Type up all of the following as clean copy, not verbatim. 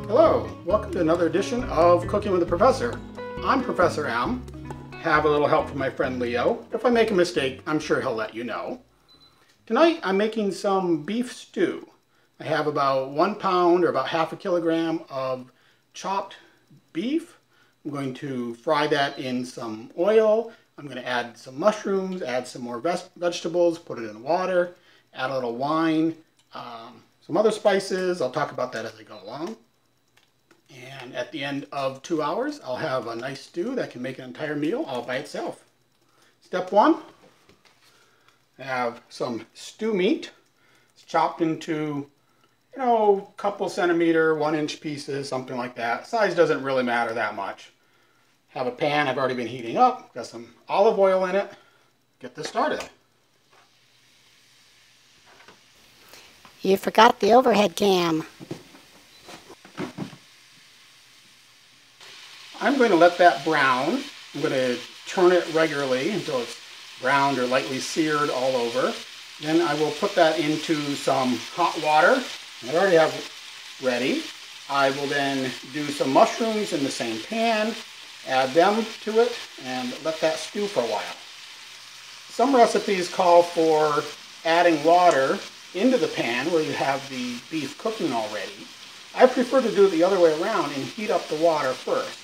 Hello, welcome to another edition of Cooking with the Professor. I'm Professor M. Have a little help from my friend Leo. If I make a mistake, I'm sure he'll let you know. Tonight I'm making some beef stew. I have about 1 pound or about half a kilogram of chopped beef. I'm going to fry that in some oil. I'm going to add some mushrooms, add some more vegetables, put it in water, add a little wine, some other spices. I'll talk about that as I go along. And at the end of 2 hours, I'll have a nice stew that can make an entire meal all by itself. Step one, I have some stew meat. It's chopped into, a couple centimeter, 1-inch pieces, something like that. Size doesn't really matter that much. Have a pan I've already been heating up, got some olive oil in it. Get this started. You forgot the overhead cam. I'm going to let that brown. I'm going to turn it regularly until it's browned or lightly seared all over. Then I will put that into some hot water. I already have ready. I will then do some mushrooms in the same pan, add them to it, and let that stew for a while. Some recipes call for adding water into the pan where you have the beef cooking already. I prefer to do it the other way around and heat up the water first.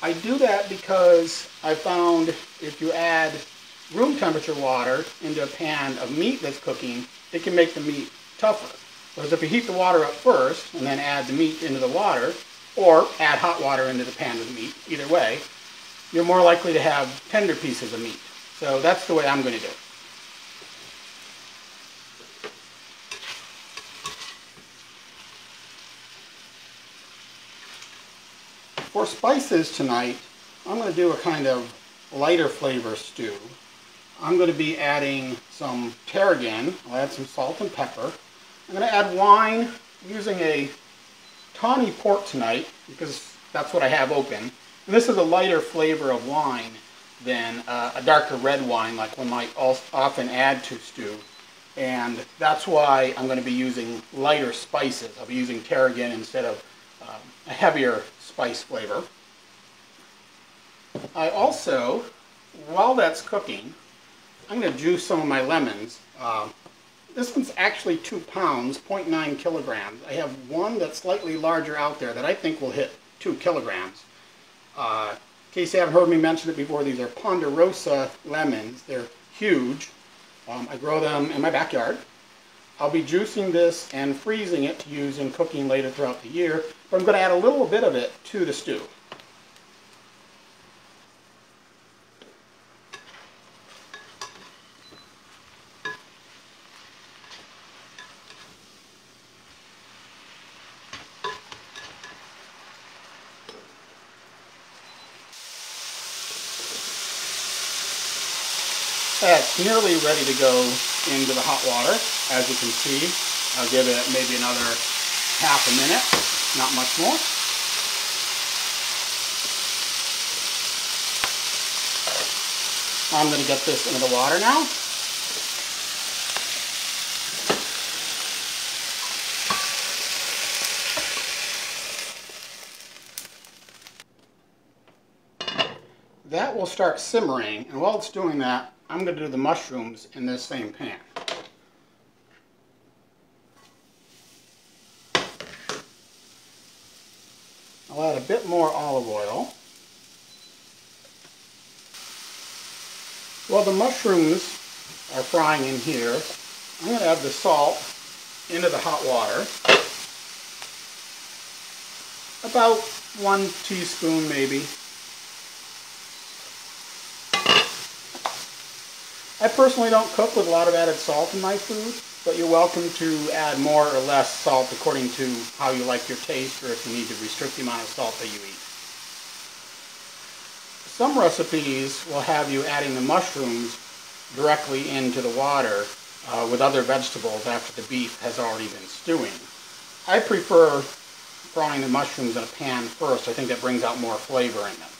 I do that because I found if you add room temperature water into a pan of meat that's cooking, it can make the meat tougher. Whereas if you heat the water up first and then add the meat into the water, or add hot water into the pan with the meat, either way, you're more likely to have tender pieces of meat. So that's the way I'm going to do it. For spices tonight, I'm going to do a kind of lighter flavor stew. I'm going to be adding some tarragon. I'll add some salt and pepper. I'm going to add wine. I'm using a tawny port tonight because that's what I have open. And this is a lighter flavor of wine than a darker red wine like one might often add to stew. And that's why I'm going to be using lighter spices. I'll be using tarragon instead of a heavier spice flavor. I also, while that's cooking, I'm going to juice some of my lemons. This one's actually 2 pounds, 0.9 kilograms. I have one that's slightly larger out there that I think will hit 2 kilograms. In case you haven't heard me mention it before, these are ponderosa lemons. They're huge. I grow them in my backyard. I'll be juicing this and freezing it to use in cooking later throughout the year, but I'm going to add a little bit of it to the stew. That's nearly ready to go into the hot water. As you can see, I'll give it maybe another half a minute, not much more. I'm going to get this into the water now. That will start simmering, and while it's doing that, I'm going to do the mushrooms in this same pan. I'll add a bit more olive oil. While the mushrooms are frying in here, I'm going to add the salt into the hot water. About 1 teaspoon maybe. I personally don't cook with a lot of added salt in my food, but you're welcome to add more or less salt according to how you like your taste or if you need to restrict the amount of salt that you eat. Some recipes will have you adding the mushrooms directly into the water with other vegetables after the beef has already been stewing. I prefer frying the mushrooms in a pan first. I think that brings out more flavor in them.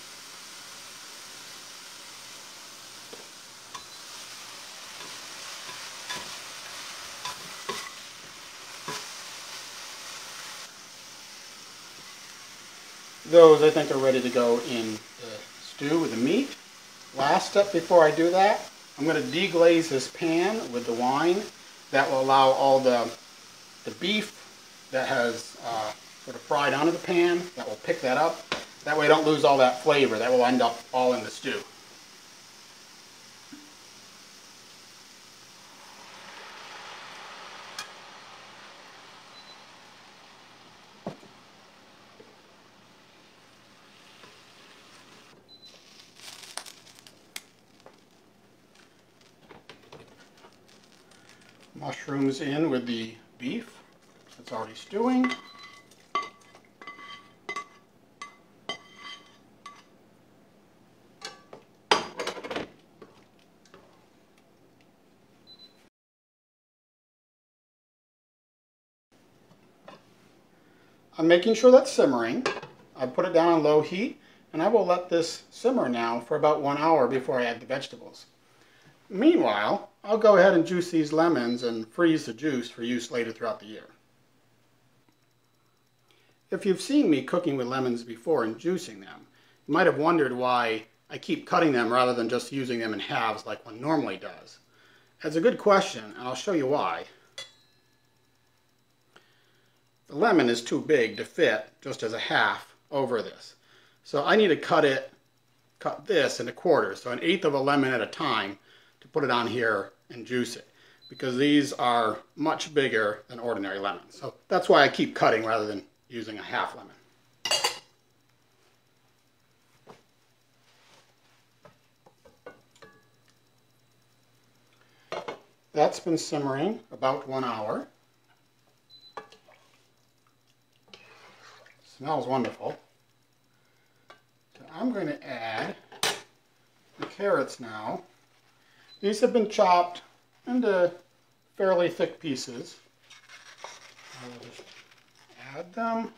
Those I think are ready to go in the stew with the meat. Last step before I do that, I'm going to deglaze this pan with the wine. That will allow all the beef that has sort of fried onto the pan, that will pick that up. That way I don't lose all that flavor. That will end up all in the stew. Mushrooms in with the beef. It's already stewing. I'm making sure that's simmering. I put it down on low heat, and I will let this simmer now for about 1 hour before I add the vegetables. Meanwhile, I'll go ahead and juice these lemons and freeze the juice for use later throughout the year. If you've seen me cooking with lemons before and juicing them, you might have wondered why I keep cutting them rather than just using them in halves like one normally does. That's a good question, and I'll show you why. The lemon is too big to fit just as a half over this. So I need to cut this into quarters, so 1/8 of a lemon at a time, to put it on here and juice it, because these are much bigger than ordinary lemons. So that's why I keep cutting rather than using a half lemon. That's been simmering about 1 hour. Smells wonderful. So I'm going to add the carrots now. These have been chopped into fairly thick pieces. I will just add them.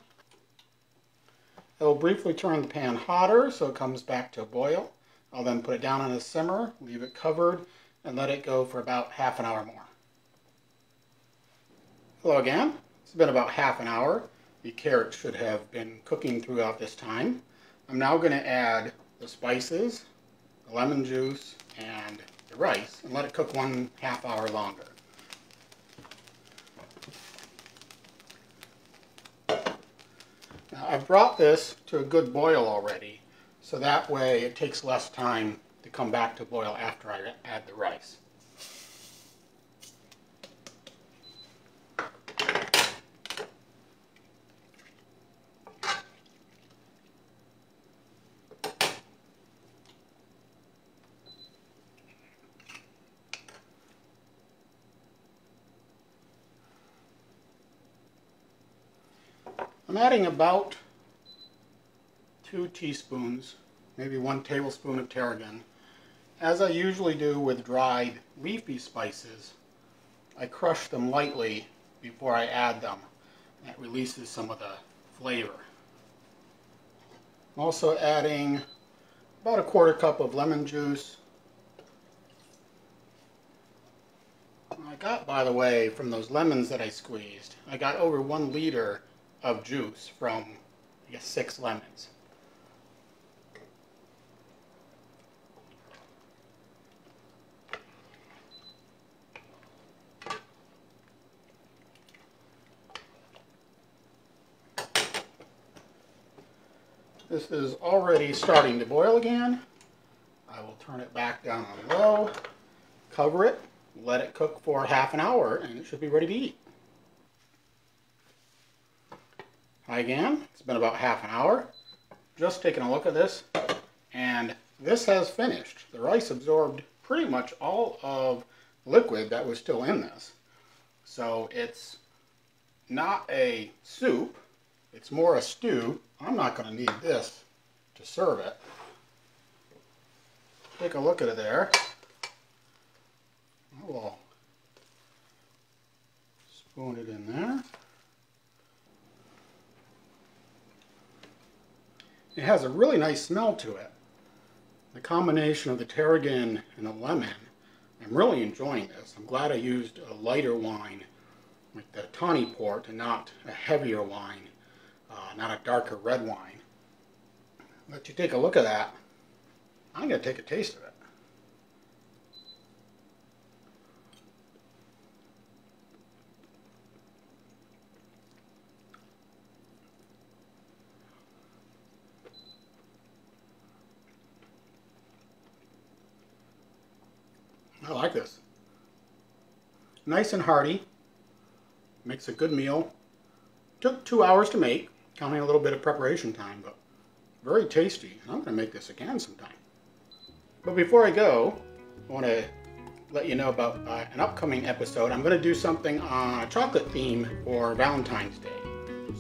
I will briefly turn the pan hotter so it comes back to a boil. I'll then put it down on a simmer, leave it covered, and let it go for about half an hour more. Hello again. It's been about half an hour. The carrots should have been cooking throughout this time. I'm now going to add the spices, the lemon juice, and the rice, and let it cook 1/2 hour longer. Now I've brought this to a good boil already, so that way it takes less time to come back to boil after I add the rice. I'm adding about 2 teaspoons, maybe 1 tablespoon of tarragon. As I usually do with dried leafy spices, I crush them lightly before I add them. That releases some of the flavor. I'm also adding about 1/4 cup of lemon juice. I got, by the way, from those lemons that I squeezed, I got over 1 liter of juice from, I guess, 6 lemons. This is already starting to boil again. I will turn it back down on low, cover it, let it cook for half an hour, and it should be ready to eat. Hi again, it's been about half an hour. Just taking a look at this, and this has finished. The rice absorbed pretty much all of the liquid that was still in this. So it's not a soup, it's more a stew. I'm not going to need this to serve it. Take a look at it there. I will spoon it in there. It has a really nice smell to it. The combination of the tarragon and the lemon, I'm really enjoying this. I'm glad I used a lighter wine like the tawny port and not a heavier wine, not a darker red wine. Let you take a look at that. I'm going to take a taste of it. I like this. Nice and hearty. Makes a good meal. Took 2 hours to make, counting a little bit of preparation time, but very tasty. I'm going to make this again sometime. But before I go, I want to let you know about an upcoming episode. I'm going to do something on a chocolate theme for Valentine's Day.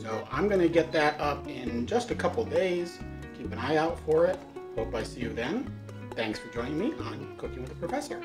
So I'm going to get that up in just a couple days. Keep an eye out for it. Hope I see you then. Thanks for joining me on Cooking with the Professor.